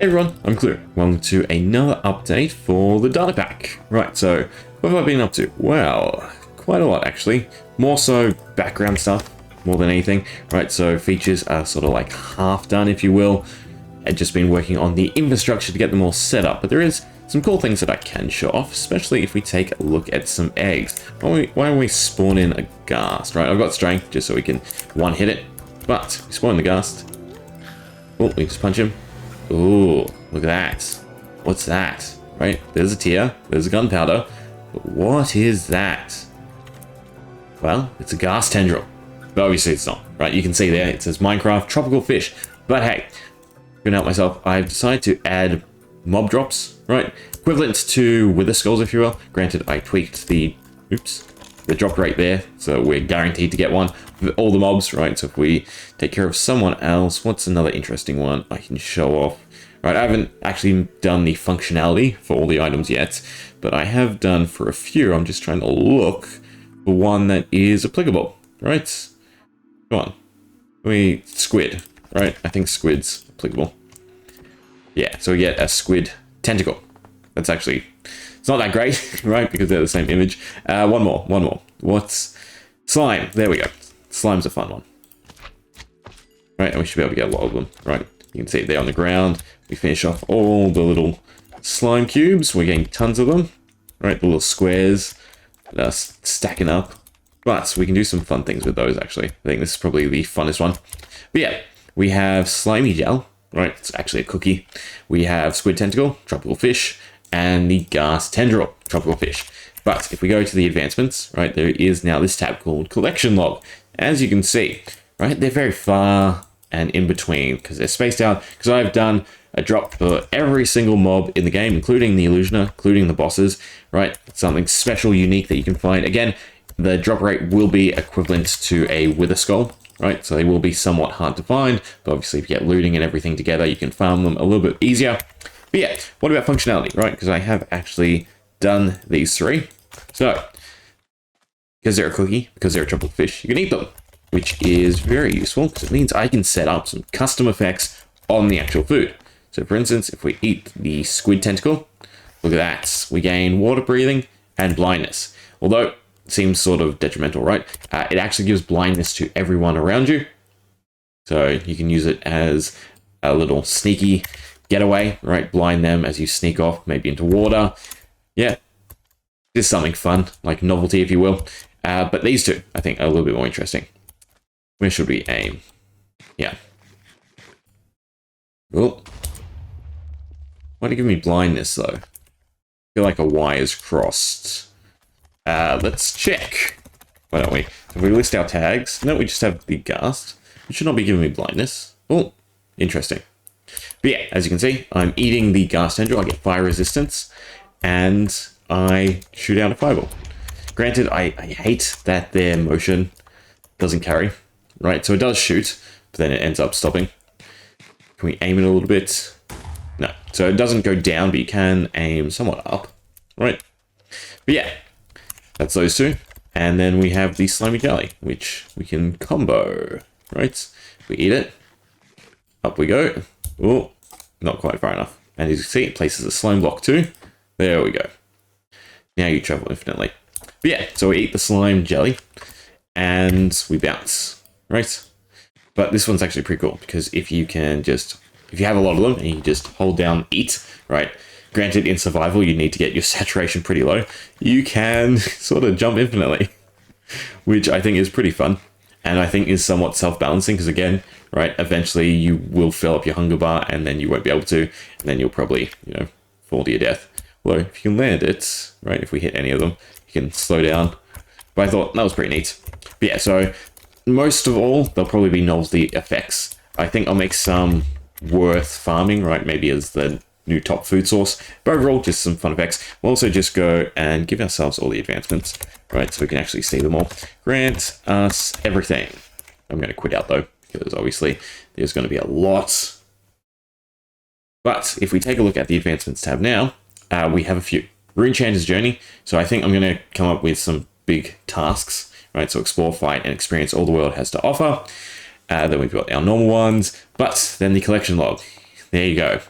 Hey everyone, I'm Clue. Welcome to another update for the data pack. Right, so what have I been up to? Well, quite a lot actually. More so background stuff, more than anything. Right, so features are sort of like half done, if you will. I've just been working on the infrastructure to get them all set up, but there is some cool things that I can show off, especially if we take a look at some eggs. Why don't we spawn in a ghast? Right, I've got strength just so we can one-hit it, but we spawn the ghast. Oh, we just punch him. Ooh, look at that. What's that? Right, there's a tear, there's a gunpowder, but what is that? Well, it's a ghast tendril. But obviously it's not, right? You can see there, it says Minecraft tropical fish. But hey, couldn't help myself, I've decided to add mob drops, right? Equivalent to wither skulls, if you will. Granted, I tweaked the drop rate there, so we're guaranteed to get one with all the mobs, right? So if we take care of someone else, what's another interesting one I can show off? Right, I haven't actually done the functionality for all the items yet, but I have done for a few. I'm just trying to look for one that is applicable, right? Come on. Squid, right? I think squid's applicable. Yeah, so we get a squid tentacle. That's actually, it's not that great, right? Because they're the same image. One more. What's slime? There we go. Slime's a fun one. Right, and we should be able to get a lot of them, right? You can see it there on the ground. We finish off all the little slime cubes. We're getting tons of them, right? The little squares that are stacking up. But we can do some fun things with those, actually. I think this is probably the funnest one. But yeah, we have slimy gel, right? It's actually a cookie. We have squid tentacle, tropical fish, and the ghast tendril, tropical fish. But if we go to the advancements, right, there is now this tab called collection log. As you can see, right, they're very far and in between because they're spaced out, because I've done a drop for every single mob in the game, including the illusioner, including the bosses, right? Something special, unique that you can find. Again, the drop rate will be equivalent to a wither skull, right? So they will be somewhat hard to find, but obviously if you get looting and everything together, you can farm them a little bit easier. But yeah, what about functionality, right? Because I have actually done these three. So, because they're a cookie, because they're a tropical fish, you can eat them, which is very useful because it means I can set up some custom effects on the actual food. So for instance, if we eat the squid tentacle, look at that. We gain water breathing and blindness. Although it seems sort of detrimental, right? It actually gives blindness to everyone around you. So you can use it as a little sneaky getaway, right? Blind them as you sneak off, maybe into water. Yeah, just something fun, like novelty, if you will. But these two, I think, are a little bit more interesting. Where should we aim? Yeah. Oh. Why do you give me blindness, though? I feel like a Y is crossed. Let's check. Why don't we? If we list our tags, no, we just have the ghast. It should not be giving me blindness. Oh, interesting. But yeah, as you can see, I'm eating the ghast tendril. I get fire resistance, and I shoot out a fireball. Granted, I hate that their motion doesn't carry, right? So it does shoot, but then it ends up stopping. Can we aim it a little bit? No. So it doesn't go down, but you can aim somewhat up, right? But yeah, that's those two. And then we have the slimy jelly, which we can combo, right? We eat it. Up we go. Oh, not quite far enough. And as you can see, it places a slime block too. There we go. Now you travel infinitely. But yeah, so we eat the slime jelly and we bounce, right? But this one's actually pretty cool because if you have a lot of them and you just hold down eat, right? Granted, in survival, you need to get your saturation pretty low. You can sort of jump infinitely, which I think is pretty fun. And I think is somewhat self-balancing because again, right, eventually you will fill up your hunger bar and then you won't be able to, and then you'll probably, fall to your death. Although if you can land it, right, if we hit any of them, you can slow down. But I thought that was pretty neat. But yeah, so most of all, there'll probably be novelty effects. I think I'll make some worth farming, right, maybe as the new top food source. But overall, just some fun effects. We'll also just go and give ourselves all the advancements, right, so we can actually see them all. Grant us everything. I'm going to quit out though, because obviously there's going to be a lot. But if we take a look at the advancements tab now, we have a few. Runechanter's journey. So I think I'm going to come up with some big tasks, right? So explore, fight, and experience all the world has to offer. Then we've got our normal ones, but then the collection log. There you go.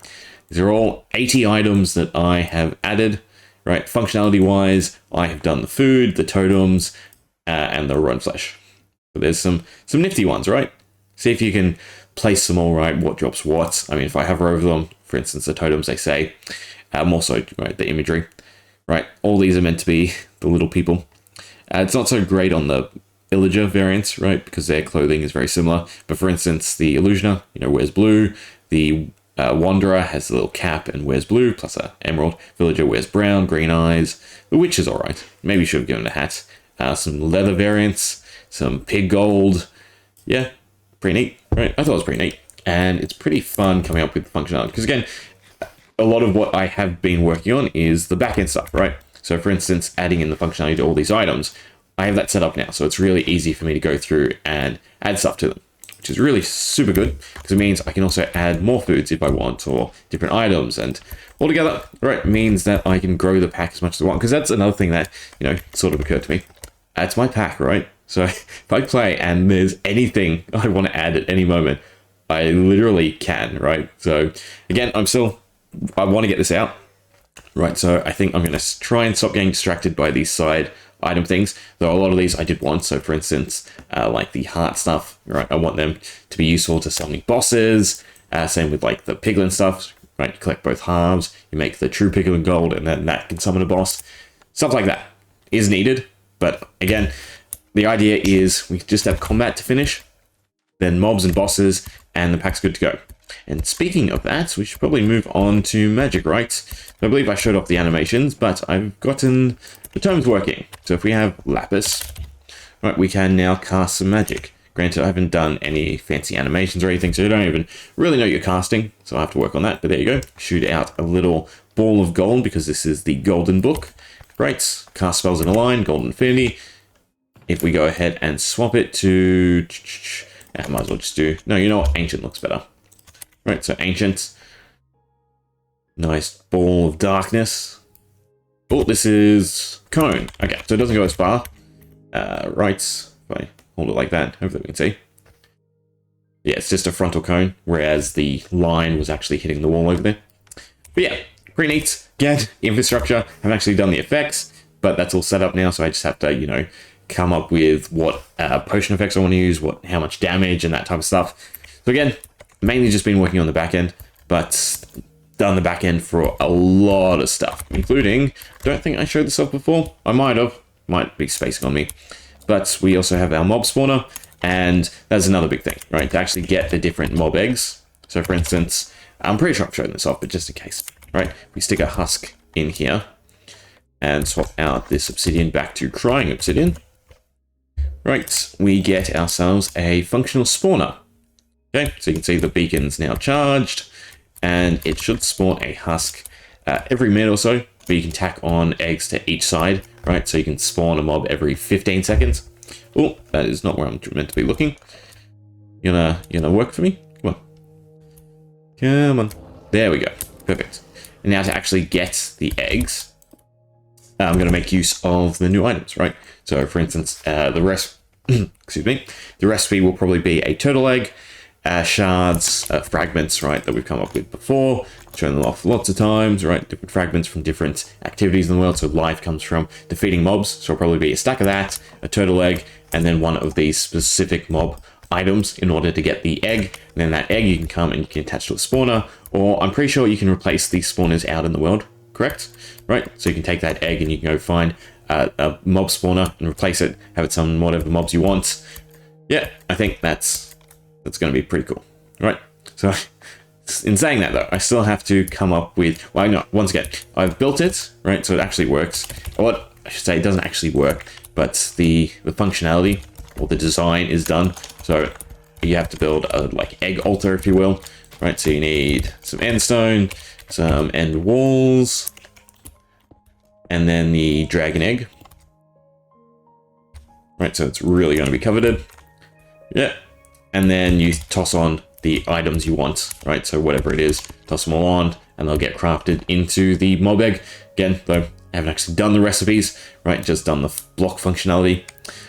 These are all 80 items that I have added, right? Functionality wise, I have done the food, the totems, and the run flesh. So there's some nifty ones, right? See if you can place them all right, what drops what. I mean, if I hover over them, for instance, the totems, they say, more so, right, the imagery, right? All these are meant to be the little people. It's not so great on the Illager variants, right? Because their clothing is very similar. But for instance, the Illusioner, wears blue. The Wanderer has a little cap and wears blue, plus a emerald. Villager wears brown, green eyes. The Witch is all right. Maybe should have given a hat. Some leather variants, some pig gold. Yeah, pretty neat, right? I thought it was pretty neat. And it's pretty fun coming up with functionality. Because again, a lot of what I have been working on is the back-end stuff, right? So for instance, adding in the functionality to all these items, I have that set up now. So it's really easy for me to go through and add stuff to them, which is really super good because it means I can also add more foods if I want, or different items, and altogether, right, means that I can grow the pack as much as I want. Because that's another thing that, sort of occurred to me. It's my pack, right? So if I play and there's anything I want to add at any moment, I literally can, right? So again, I want to get this out, right? So I think I'm going to try and stop getting distracted by these side item things, though a lot of these I did want. So for instance, like the heart stuff, right? I want them to be useful to summoning bosses. Same with like the piglin stuff, right? You collect both halves, you make the true piglin gold, and then that can summon a boss. Stuff like that is needed. But again, the idea is we just have combat to finish, then mobs and bosses, and the pack's good to go. And speaking of that, we should probably move on to magic, right? I believe I showed off the animations, but I've gotten the tomes working. So if we have Lapis, right, we can now cast some magic. Granted, I haven't done any fancy animations or anything, so you don't even really know you're casting, so I have to work on that. But there you go. Shoot out a little ball of gold, because this is the golden book. Right, cast spells in a line, golden infinity. If we go ahead and swap it to... I might as well just do... No, you know what? Ancient looks better. Right, so Ancient. Nice ball of darkness. Oh, this is Cone. Okay, so it doesn't go as far. Right, if I hold it like that, hopefully we can see. Yeah, it's just a frontal cone, whereas the line was actually hitting the wall over there. But yeah, pretty neat. Again, infrastructure. I haven't actually done the effects, but that's all set up now, so I just have to, come up with what potion effects I want to use, how much damage, and that type of stuff. So again, mainly just been working on the back end, but done the back end for a lot of stuff, including, don't think I showed this off before. I might be spacing on me. But we also have our mob spawner, and that's another big thing, right? To actually get the different mob eggs. So for instance, I'm pretty sure I've shown this off, but just in case, right? We stick a husk in here and swap out this obsidian back to crying obsidian. Right, we get ourselves a functional spawner. Okay, so you can see the beacon's now charged, and it should spawn a husk every minute or so, but you can tack on eggs to each side, right? So you can spawn a mob every 15 seconds. Oh, that is not where I'm meant to be looking. You gonna work for me? Come on. Come on. There we go. Perfect. And now to actually get the eggs, I'm going to make use of the new items, right? So for instance, excuse me, the recipe will probably be a turtle egg, shards, fragments, right, that we've come up with before, shown them off lots of times, right? Different fragments from different activities in the world. So life comes from defeating mobs. So it'll probably be a stack of that, a turtle egg, and then one of these specific mob items in order to get the egg. And then that egg you can come and you can attach to a spawner, or I'm pretty sure you can replace these spawners out in the world, correct? Right? So you can take that egg and you can go find a mob spawner and replace it, have it summon whatever mobs you want. Yeah, I think that's going to be pretty cool, right? So in saying that though, I still have to come up with, well, no, once again, I've built it, right? So it actually works. What I should say, it doesn't actually work, but the functionality or the design is done. So you have to build a like egg altar, if you will, right? So you need some end stone, some end walls, and then the dragon egg. Right, so it's really going to be coveted. Yeah. And then you toss on the items you want, right? So whatever it is, toss them all on, and they'll get crafted into the mob egg. Again, though, I haven't actually done the recipes, right? Just done the block functionality.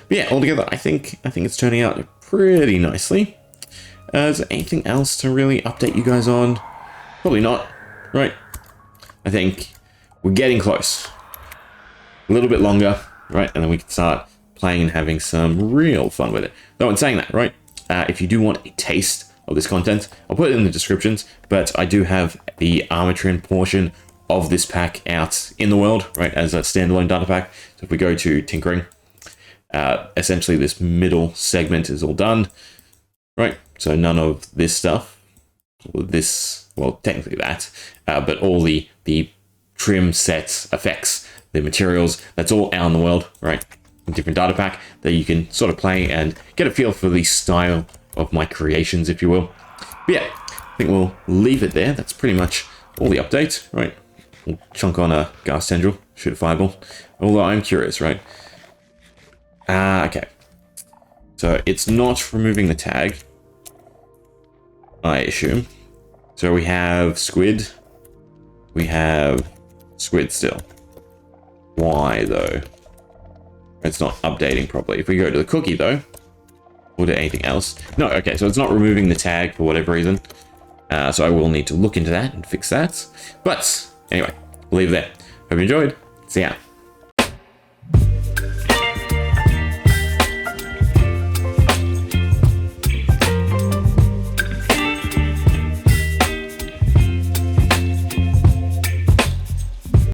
But yeah, altogether, I think it's turning out pretty nicely. Is there anything else to really update you guys on? Probably not. right? I think we're getting close. A little bit longer, right? And then we can start playing and having some real fun with it. Though in saying that, right? If you do want a taste of this content, I'll put it in the descriptions, but I do have the Runechant portion of this pack out in the world, right, as a standalone data pack. So if we go to tinkering, essentially this middle segment is all done, right? So none of this stuff, this, well, technically that, but all the trim sets, effects, the materials, that's all out in the world, right? A different data pack that you can sort of play and get a feel for the style of my creations, if you will. But yeah, I think we'll leave it there. That's pretty much all the updates, right? We'll chunk on a gas tendril, shoot a fireball. Although I'm curious, right? Okay. So it's not removing the tag, I assume. So we have squid. We have squid still. Why, though? It's not updating properly. If we go to the cookie, though, or to anything else. No, okay, so it's not removing the tag for whatever reason. So I will need to look into that and fix that. But anyway, we'll leave it there. Hope you enjoyed. See ya.